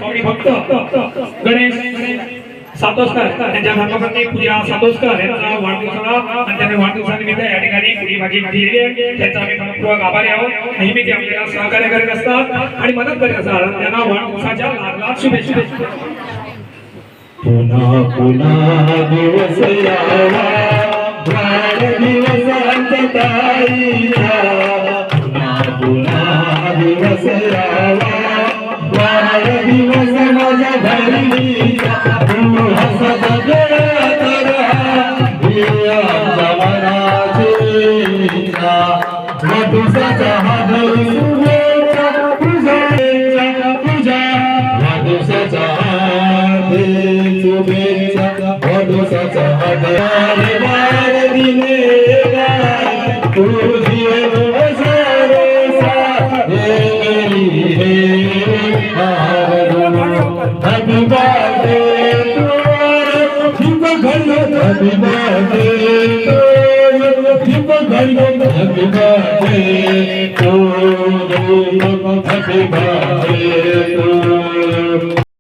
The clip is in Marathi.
पाहुणे भक्त गणेश सातोस्कर त्यांच्या धर्मपत्नी पूजा सातोस्कर यांचा वाढदिवसाला आणि त्यांच्या वाढदिवसानिमित्त या ठिकाणी पुरी भाजी दिलेली आहे त्यांचा आम्ही मनपूर्वक आभारी आहोत. नेहमी ते आपल्याला सहकार्य करीत असतात आणि मदत करीत असतात. त्यांना वाढदिवसाच्या लाख लाख शुभेच्छा. पुन्हा पुन्हा दिवस यावा वाढदिवसांचा पुन्हा पुन्हा दिवस यावा वाढदिवस माझ्या बहिणीचा तू हसत गेला तर आमच्या मनाची इच्छा वाढदिवसाचा हादरी शुभेच्छा तुझ्या वाढदिवसाचा शुभेच्छा वाढदिवसाचा हादरी वाढ दिले तुझी Happy birthday to you. Happy birthday to you. Happy birthday to you. Happy birthday to you.